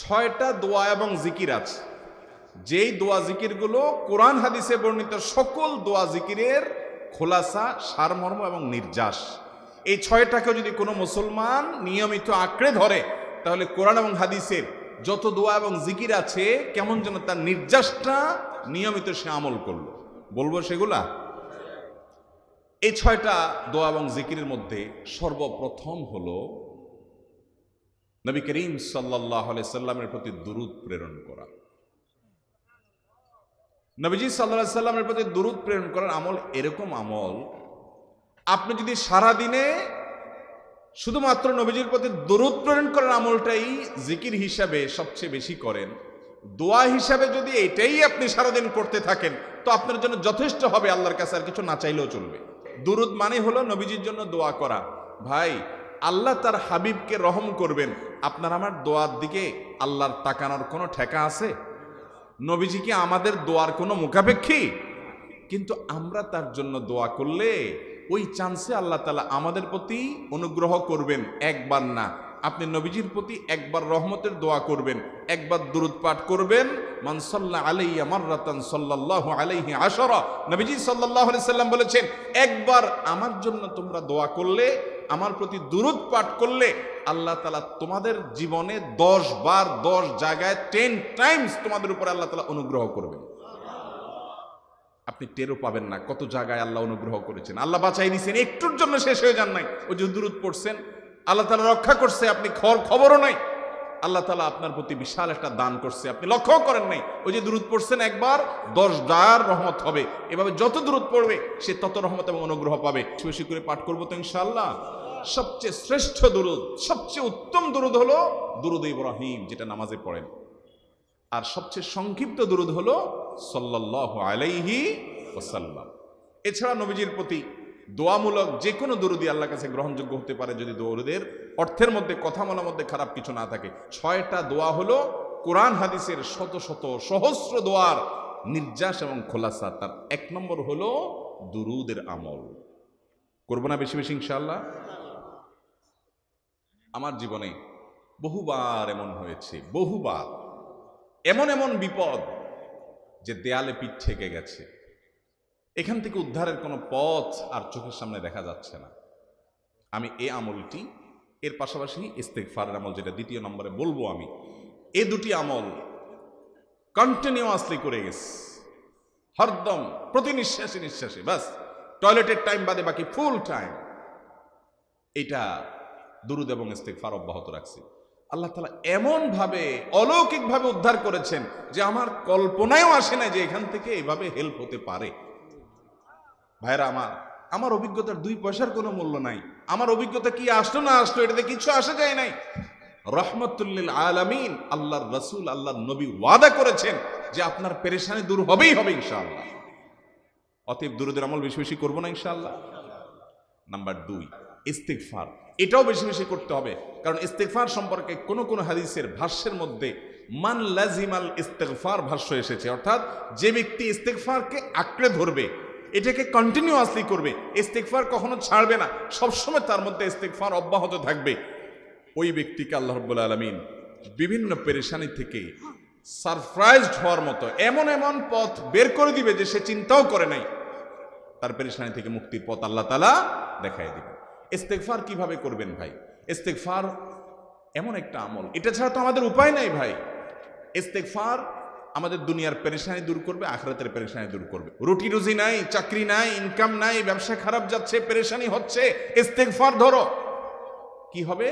6টা দোয়া এবং জিকির আছে, যেই দোয়া জিকিরগুলো কোরআন হাদিসে বর্ণিত সকল দোয়া জিকিরের খোলাসা, সারমর্ম এবং নির্যাস। এই 6টাকে যদি কোনো মুসলমান নিয়মিত আঁকড়ে ধরে, তাহলে কোরআন এবং হাদিসের যত দোয়া এবং জিকির আছে কেমন যেন তার নির্যাসটা নিয়মিত সে আমল করলো। বলবো সেগুলা। এই 6টা দোয়া এবং জিকিরের মধ্যে সর্বপ্রথম হলো নবী করিম সাল্লাল্লাহু আলাইহি সাল্লামের প্রতি দুরূদ প্রেরণ করা। নবীজি সাল্লাল্লাহু আলাইহি সাল্লামের প্রতি দুরূদ প্রেরণ করার আমল এরকম আমল, আপনি যদি সারা দিনে শুধুমাত্র নবীজির প্রতি দুরূদ প্রেরণ করার আমলটাই জিকির হিসাবে সবচেয়ে বেশি করেন, দোয়া হিসাবে যদি এটাই আপনি সারাদিন করতে থাকেন, তো আপনার জন্য যথেষ্ট হবে, আল্লাহর কাছে আর কিছু না চাইলেও চলবে। দুরূদ মানে হলো নবীজির জন্য দোয়া করা। ভাই, আল্লাহ তার হাবিবকে রহম করবেন, আপনার আমার দোয়ার দিকে আল্লাহর তাকানোর কোনো ঠেকা আছে? নবীজি কি আমাদের দোয়ার কোনো মুখাপেক্ষী? কিন্তু আমরা তার জন্য দোয়া করলে ওই চান্সে আল্লাহ তাআলা আমাদের প্রতি অনুগ্রহ করবেন। একবার না, আপনি নবীজির প্রতি একবার রহমতের দোয়া করবেন, একবার দুরূদ পাঠ করবেন। মান সাল্লা আলাইয়া মাররাতান সাল্লাল্লাহু আলাইহি আশরা, নবীজি সাল্লাল্লাহু আলাইহি সাল্লাম বলেছেন, একবার আমার জন্য তোমরা দোয়া করলে, আমার প্রতি দুরূদ পাঠ করলে, আল্লাহ তাআলা তোমাদের জীবনে 10 বার 10 জায়গায় 10 টাইমস তোমাদের উপর আল্লাহ তাআলা অনুগ্রহ করবেন। আপনি টেরও পাবেন না কত জায়গায় আল্লাহ অনুগ্রহ করেছেন। আল্লাহ বাঁচাই দিয়েছেন, একটুর জন্য শেষ হয়ে যান নাই। ওই যে দুরূদ পড়ছেন, আল্লাহ তাআলা রক্ষা করছে, আপনি খবরও নাই। আল্লাহ তাআলা আপনার প্রতি বিশাল একটা দান করছে, আপনি লক্ষ্য করেন নাই। ওই যে দুরূদ পড়ছেন একবার, 10 বার রহমত হবে। এভাবে যত দুরূদ পড়বে সে তত রহমত এবং অনুগ্রহ পাবে। বেশি করে পাঠ করবো তো ইনশাআল্লাহ। সবচেয়ে শ্রেষ্ঠ দুরূদ, সবচেয়ে উত্তম দুরূদ হলো দুরূদ ইব্রাহিম, যেটা নামাজে পড়েন। আর সবচেয়ে সংক্ষিপ্ত দুরূদ হলো সাল্লাল্লাহু আলাইহি ওয়াসাল্লাম। এছাড়া নবীজির প্রতি দোয়ামূলক যে কোনো দুরূদই আল্লাহর কাছে গ্রহণযোগ্য হতে পারে, যদি দুরূদের অর্থের মধ্যে, কথামালার মধ্যে খারাপ কিছু না থাকে। 6টা দোয়া হলো কোরআন হাদিসের শত শত সহস্র দোয়ার নির্যাস এবং খোলাসা। তার 1 নম্বর হলো দুরূদের আমল। করবো না বেশি বেশি ইনশাআল্লাহ। আমার জীবনে বহুবার এমন হয়েছে, বহুবার এমন এমন বিপদ যে দেয়ালে পিঠ ঠেকে গেছে, এখান থেকে উদ্ধারের কোনো পথ আর চোখের সামনে দেখা যাচ্ছে না। আমি এই আমলটি, এর পাশাপাশি ইস্তেগফারের আমল, যেটা 2 নম্বরে বলবো আমি, এই 2টি আমল কন্টিনিউয়াসলি করে গেছি, হরদম প্রতি নিঃশ্বাসে নিঃশ্বাসে, বাস টয়লেটের টাইম বাদে বাকি ফুল টাইম এটা দুরূদ এবং ইস্তেগফার অব্যাহত রাখছি। আল্লাহ তাআলা এমন ভাবে অলৌকিকভাবে উদ্ধার করেছেন যে আমার কল্পনায়ও আসে না যে এখান থেকে এভাবে হেল্প হতে পারে। ভাইরা আমার অভিজ্ঞতার 2 পয়সার কোনো মূল্য নাই। আমার অভিজ্ঞতা কি আসলো না আসলো এটাতে কিছু আসে যায় নাই। রহমতুল লিল আলামিন আল্লাহর রাসূল, আল্লাহর নবী ওয়াদা করেছেন যে আপনার পেরেশানি দূর হবেই হবে ইনশাআল্লাহ। অতএব দুরূদের আমল বেশি বেশি করবো না ইনশাআল্লাহ। নাম্বার 2, ইস্তেগফার। এটাও বেশি বেশি করতে হবে, কারণ ইস্তেগফার সম্পর্কে কোন হাদিসের ভাষ্যের মধ্যে মান লাজিমাল ইস্তেগফার ভাষ্য এসেছে, অর্থাৎ যে ব্যক্তি ইস্তেগফারকে আঁকড়ে ধরবে, এটাকে কন্টিনিউয়াসলি করবে, ইস্তেগফার কখনো ছাড়বে না, সবসময় তার মধ্যে ইস্তেগফার অব্যাহত থাকবে, ওই ব্যক্তিকে আল্লাহ রাব্বুল আলামিন বিভিন্ন পেরেশানি থেকে সারপ্রাইজড হওয়ার মতো এমন এমন পথ বের করে দিবে যে সে চিন্তাও করে নাই। তার পেরেশানি থেকে মুক্তির পথ আল্লাহ তাআলা দেখায় দিবে। ইস্তেগফার কিভাবে করবেন ভাই? ইস্তেগফার এমন একটা আমল, এটা ছাড়া তো আমাদের উপায় নাই ভাই। ইস্তেগফার আমাদের দুনিয়ার পেরেশানি দূর করবে, আখিরাতের পেরেশানি দূর করবে। রুটি রুজি নাই, চাকরি নাই, ইনকাম নাই, ব্যবসা খারাপ যাচ্ছে, পেরেশানি হচ্ছে, ইস্তেগফার ধরো, কি হবে?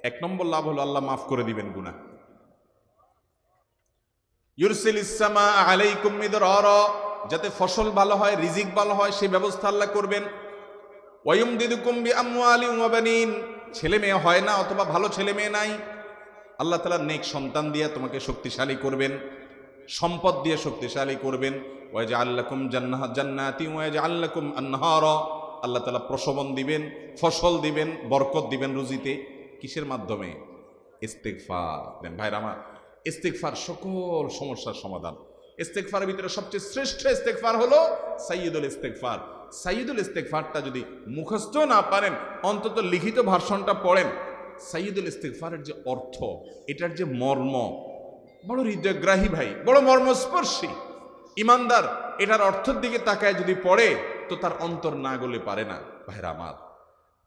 1 নম্বর লাভ হলো আল্লাহ মাফ করে দিবেন গুনাহ। ইউরসিলিস সামা আলাইকুম মিদরারা, যাতে ফসল ভালো হয়, রিজিক ভালো হয়, সেই ব্যবস্থা আল্লাহ করবেন। ওয়ায়ুমদিদুকুম বিআমওয়ালিন ওয়া বানিন, ছেলে মেয়ে হয় না অথবা ভালো ছেলে মেয়ে নাই, আল্লাহ তাআলা নেক সন্তান দিয়ে তোমাকে শক্তিশালী করবেন, সম্পদ দিয়ে শক্তিশালী করবেন। ওয়াজআল লাকুম জান্নাতিন ওয়াজআল লাকুম আনহারা, আল্লাহ তাআলা প্রসবন দিবেন, ফসল দিবেন, বরকত দিবেন রুজিতে। কিসের মাধ্যমে? ইস্তেগফার দেন। ভাইরা আমার, ইস্তেগফার সকল সমস্যার সমাধান। ইস্তেগফারের ভিতরে সবচেয়ে শ্রেষ্ঠ ইস্তেগফার হলো সাইয়্যিদুল ইস্তেগফার। সাইয়্যিদুল ইস্তেগফারটা যদি মুখস্থ না পারেন, অন্তত লিখিত ভার্সনটা পড়েন। সাইয়্যিদুল ইস্তিগফারের যে অর্থ, এটার যে মর্ম বড় হৃদয়গ্রাহী ভাই, বড় মর্মস্পর্শী। ইমানদার এটার অর্থের দিকে তাকায় যদি পড়ে তো তার অন্তর না গলে পারে না। ভাইরা আমার,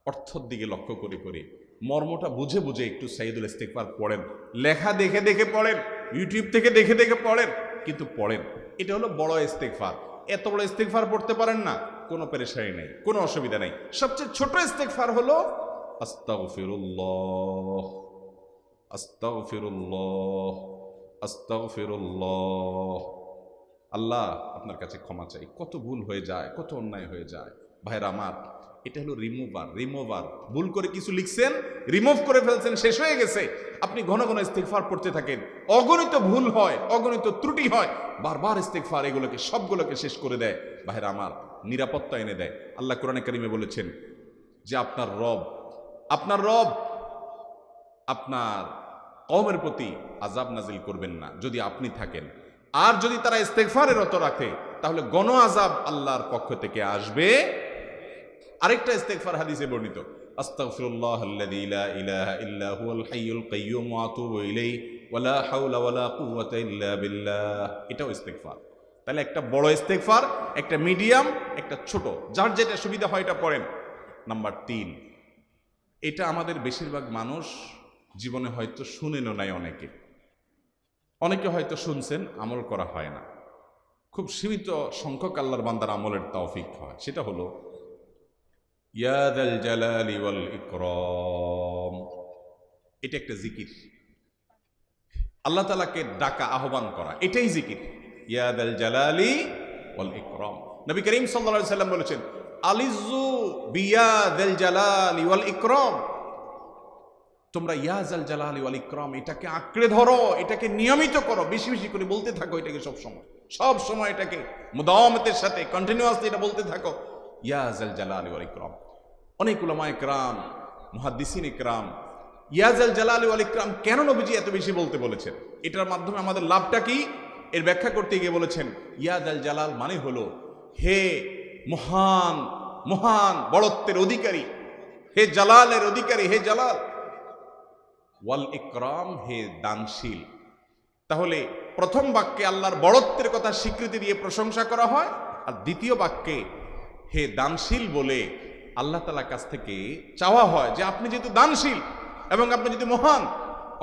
অর্থের দিকে লক্ষ্য করে করে মর্মটা বুঝে বুঝে একটু সাইয়্যিদুল ইস্তিগফার পড়েন। লেখা দেখে দেখে পড়েন, ইউটিউব থেকে দেখে দেখে পড়েন, কিন্তু পড়েন। এটা হলো বড় ইস্তিগফার। এত বড় ইস্তিগফার পড়তে পারেন না, কোনো পেরেশানি নেই, কোনো অসুবিধা নেই। সবচেয়ে ছোট ইস্তিগফার হলো আস্তাগফিরুল্লাহ, আস্তাগফিরুল্লাহ, আস্তাগফিরুল্লাহ। আল্লাহ আপনার কাছে ক্ষমা চাই, কত ভুল হয়ে যায়, কত অন্যায় হয়ে যায়। ভাইরা আমার, এটা হলো রিমুভার। ভুল করে কিছু লিখছেন, রিমুভ করে ফেলছেন, শেষ হয়ে গেছে। আপনি ঘন ঘন ইস্তিগফার পড়তে থাকেন। অগণিত ভুল হয়, অগণিত ত্রুটি হয়, বারবার ইস্তিগফার এগুলোকে সবগুলোকে শেষ করে দেয়। ভাইরা আমার, নিরাপত্তা এনে দেয়। আল্লাহ কোরআনে কারিমে বলেছেন যে আপনার রব আপনার কওমের প্রতি আযাব নাজিল করবেন না যদি আপনি থাকেন। আর যদি তারা ইস্তিগফারে রত রাখে তাহলে গণ আযাব আল্লাহর পক্ষ থেকে আসবে। আরেকটা ইস্তিগফার হাদিসে বর্ণিত, আস্তাগফিরুল্লাহাল্লাযী লা ইলাহা ইল্লা হুয়াল হাইয়ুল কাইয়্যুম ওয়া আতুবু ইলাইহি ওয়া লা হাওলা ওয়া লা কুওয়াতা ইল্লা বিল্লাহ। এটাও ইস্তিগফার। তাহলে একটা বড় ইস্তিগফার, একটা মিডিয়াম, একটা ছোট, যার যেটা সুবিধা হয় এটা পড়েন। নাম্বার 3, এটা আমাদের বেশিরভাগ মানুষ জীবনে হয়তো শুনেনও নাই। অনেকে হয়তো শুনছেন, আমল করা হয় না। খুব সীমিত সংখ্যক আল্লাহর বান্দার আমলের তৌফিক হয়। সেটা হলো ইয়া যাল জালালি ওয়াল ইকরাম। এটা একটা জিকির, আল্লাহ তাআলাকে ডাকা, আহ্বান করা, এটাই জিকির। ইয়া যাল জালালি ওয়াল ইকরাম। নবী করিম সাল্লাল্লাহু আলাইহি সাল্লাম বলেছেন, আলিজু বিয়া যাল জালালি ওয়াল ইকরাম। তোমরা ইয়া যাল জালালি ওয়াল ইকরাম এটাকে আঁকড়ে ধরো, এটাকে নিয়মিত করো, বেশি বেশি করে বলতে থাকো এটাকে। সব সময় এটাকে মুদাওয়ামাতের সাথে কন্টিনিউয়াসলি এটা বলতে থাকো, ইয়া যাল জালালি ওয়াল ইকরাম। অনেক উলামায়ে কেরাম, মুহাদ্দিসিনে কেরাম ইয়া যাল জালালি ওয়াল ইকরাম কেন নবীজি এত বেশি বলতে বলেছেন, এটার মাধ্যমে আমাদের লাভটা কি, এর ব্যাখ্যা করতে গিয়ে বলেছেন ইয়া যাল জালাল মানে হলো হে মহান মহান বড়ত্বের অধিকারী, হে জালালের অধিকারী, হে জালাল। ওয়াল ইকরাম, হে দানশীল। তাহলে প্রথম বাক্যে আল্লাহর বড়ত্বের কথা স্বীকৃতি দিয়ে প্রশংসা করা হয়, আর দ্বিতীয় বাক্যে হে দানশীল বলে আল্লাহ তাআলার কাছ থেকে চাওয়া হয় যে আপনি যেহেতু দানশীল এবং আপনি যদি মহান,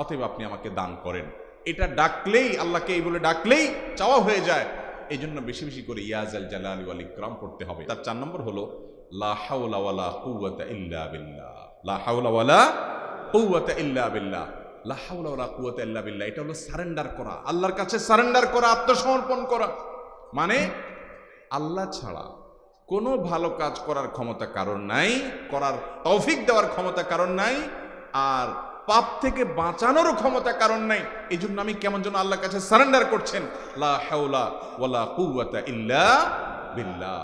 অতএব আপনি আমাকে দান করেন। এটা ডাকলেই, আল্লাহকে এই বলে ডাকলেই চাওয়া হয়ে যায়। এই জন্য বেশি বেশি করে ইয়া যাল জালালি ওয়াল ইকরাম পড়তে হবে। তার 4 নম্বর হলো লা হাওলা ওয়ালা কুওয়াতা ইল্লা বিল্লাহ। লা হাওলা ওয়ালা কুওয়াতা ইল্লা বিল্লাহ। লা হাওলা ওয়ালা কুওয়াতা ইল্লা বিল্লাহ, এটা হলো সারেন্ডার করা, আল্লাহর কাছে সারেন্ডার করা, আত্মসমর্পণ করা। মানে আল্লাহ ছাড়া কোনো ভালো কাজ করার ক্ষমতা কারণ নাই, করার তৌফিক দেওয়ার ক্ষমতা কারণ নাই, আর পাপ থেকে বাঁচানোর ক্ষমতা কারণ নাই। এই জন্য আমি কেমন যেন আল্লাহর কাছে সারেন্ডার করছেন। লা হাওলা ওয়ালা কুওয়াতা ইল্লা বিল্লাহ।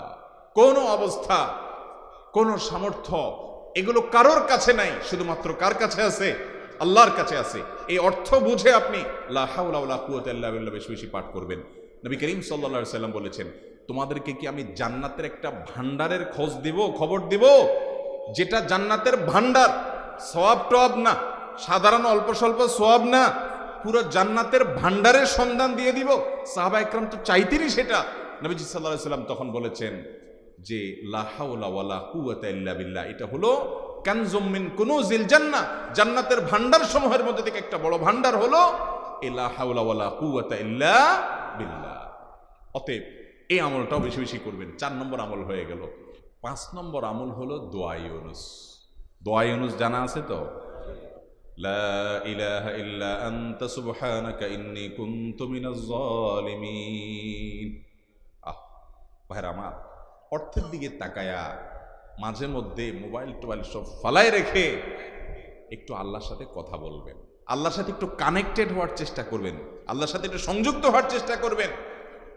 কোন অবস্থা, কোন সামর্থ্য, এগুলো কারোর কাছে নাই, শুধুমাত্র কার কাছে আছে? আল্লাহর কাছে আছে। এই অর্থ বুঝে আপনি লা হাওলা ওয়ালা কুওয়াতা ইল্লা বিল্লাহ বেশি বেশি পাঠ করবেন। নবী করিম সাল্লাল্লাহু আলাইহি সাল্লাম বলেছেন, তোমাদেরকে কি আমি জান্নাতের একটা ভান্ডারের খবর দিব, যেটা জান্নাতের ভান্ডার, সওয়াব টওয়াব না, সাধারণ অল্প স্বল্প সওয়াব না, পুরো জান্নাতের ভান্ডারের সন্ধান দিয়ে দিব। সাহাবা ইকরাম তো চাইতেনই সেটা। নবীজি সাল্লাল্লাহু আলাইহি সাল্লাম তখন বলেছেন যে লা হাওলা ওয়ালা কুওয়াতা ইল্লা বিল্লাহ, এটা হলো কানজুম মিন কুনুজিল জান্নাহ, জান্নাতের ভান্ডার সমূহের মধ্যে থেকে একটা বড় ভান্ডার হলো লা হাওলা ওয়ালা কুওয়াতা ইল্লা বিল্লাহ। অতএব এই আমলটাও বেশি বেশি করবেন। 4 নম্বর আমল হয়ে গেল। 5 নম্বর আমল হলো দোয়া ইউনুস। দোয়া ইউনুস জানা আছে তো? লা ইলাহা ইল্লা আনতা সুবহানাকা ইন্নী কুনতু মিনাজ জালিমিন। ভাইরা আমার, অর্থের দিকে তাকায়া মাঝে মধ্যে মোবাইল টোবাইল সব ফালায় রেখে একটু আল্লাহর সাথে কথা বলবেন, আল্লাহর সাথে একটু কানেক্টেড হওয়ার চেষ্টা করবেন, আল্লাহর সাথে একটু সংযুক্ত হওয়ার চেষ্টা করবেন।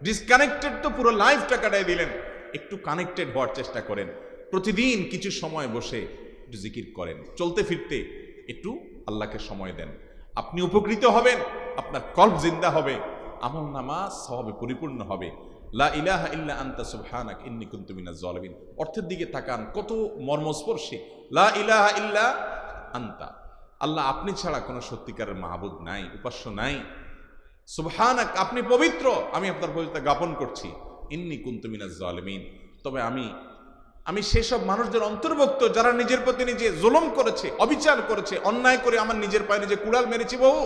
ডিসকানেক্টেড তো পুরো লাইফটা কাটাই দিলেন, একটু কানেক্টেড হওয়ার চেষ্টা করেন। প্রতিদিন কিছু সময় বসে একটু জিকির করেন, চলতে ফিরতে একটু আল্লাহকে সময় দেন। আপনি উপকৃত হবেন, আপনার কলব জিন্দা হবে, আমল নামা সওয়াবে পরিপূর্ণ হবে। লা ইলাহা ইল্লা আনতা সুবহানাকা ইন্নী কুনতু মিনাজ জালিমিন। অর্থের দিকে তাকান, কত মর্মস্পর্শী। লা ইলাহা ইল্লা আনতা, আল্লাহ আপনি ছাড়া কোনো সত্যিকারের মাহবুদ নাই, উপাস্য নাই। সুবহানাক, আপনি পবিত্র, আমি আপনার পবিত্রতা জ্ঞাপন করছি। ইন্নী কুনতু মিনাজ জালিমিন, তবে আমি সেসব মানুষদের অন্তর্ভুক্ত যারা নিজের প্রতি নিজে জুলুম করেছে, অবিচার করেছে, অন্যায় করে আমার নিজের পায়ে নিজে কুড়াল মেরেছি বহু।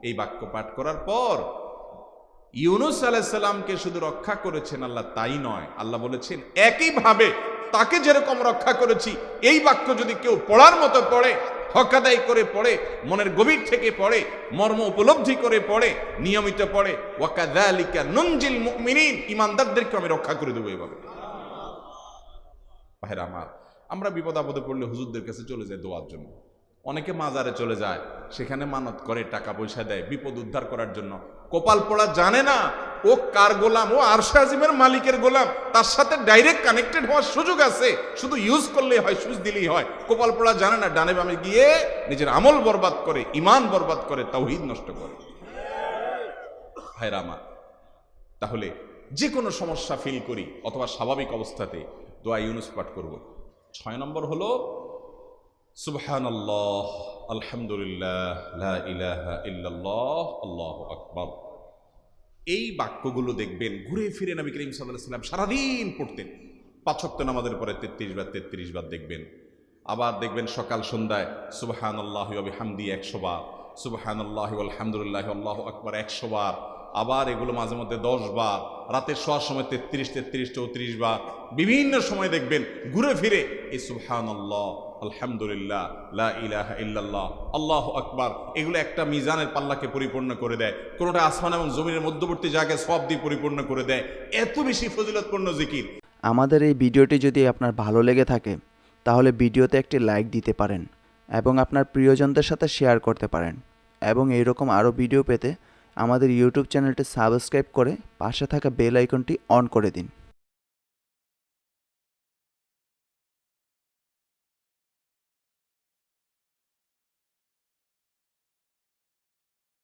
এই বাক্য পাঠ করার পর ইউনুস আলাইহিস সালামকে শুধু রক্ষা করেছেন আল্লাহ তাই নয়, আল্লাহ বলেছেন একইভাবে তাকে যেরকম রক্ষা করেছি, এই বাক্য যদি কেউ পড়ার মতো পড়ে, হক আদায় করে পড়ে, মনের গভীর থেকে পড়ে, মর্ম উপলব্ধি করে পড়ে, নিয়মিত পড়ে, ওয়াকাযালিকা নুনজিল মুমিনিন, ঈমানদারদেরকে আমি রক্ষা করে দেবো এভাবে। ভাইরা আমার, আমরা বিপদ আপদে পড়লে হুজুরদের কাছে চলে যায় দোয়ার জন্য। অনেকে মাজারে চলে যায়, সেখানে মানত করে, টাকা পয়সা দেয় বিপদ উদ্ধার করার জন্য। কপাল পড়া জানে না ও কার গোলাম, ও আরশে আজিমের মালিকের গোলাম, তার সাথে ডাইরেক্ট কানেক্টেড হওয়ার সুযোগ আছে, শুধু ইউজ করলেই হয়, সুইচ দিলেই হয়। কপাল পড়া জানে না, ডানে বামে গিয়ে নিজের আমল বরবাদ করে, ইমান বরবাদ করে, তাওহীদ নষ্ট করে। ভাইরা আমার, তাহলে যে কোনো সমস্যা ফিল করি অথবা স্বাভাবিক অবস্থাতে দোয়া ইউনুস পাঠ করব। 6 নম্বর হলো সুবহানাল্লাহ, আলহামদুলিল্লাহ, লা ইলাহা ইল্লাল্লাহ, আল্লাহু আকবার। এই বাক্যগুলো দেখবেন ঘুরে ফিরে নবী করিম সাল্লাল্লাহু আলাইহি ওয়াসাল্লাম সারাদিন পড়তেন। 5 ওয়াক্ত নামাজের পরে 33 বার দেখবেন। আবার দেখবেন সকাল সন্ধ্যায় সুবহানাল্লাহি ওয়া বিহামদিহি 100 বার, সুবহানাল্লাহি ওয়া আলহামদুলিল্লাহি আল্লাহু আকবার 100 বার। আবার এগুলো মাঝে মধ্যে 10 বার, রাতের শোয়ার সময় 33, 34 বার। বিভিন্ন সময় দেখবেন ঘুরে ফিরে এই সুবহানাল্লাহ, আলহামদুলিল্লাহ, লা ইলাহা ইল্লাল্লাহ, আল্লাহু আকবার, এগুলো একটা মিজানের পাল্লাকে পরিপূর্ণ করে দেয়। কোনোটা আসমান এবং জমিনের মধ্যবর্তী জায়গায় সওয়াব দিয়ে পরিপূর্ণ করে দেয়। এত বেশি ফজিলতপূর্ণ জিকির। আমাদের এই ভিডিওটি যদি আপনার ভালো লেগে থাকে তাহলে ভিডিওতে একটি লাইক দিতে পারেন এবং আপনার প্রিয়জনদের সাথে শেয়ার করতে পারেন, এবং এইরকম আরও ভিডিও পেতে আমাদের ইউটিউব চ্যানেলটি সাবস্ক্রাইব করে পাশে থাকা বেল আইকনটি অন করে দিন।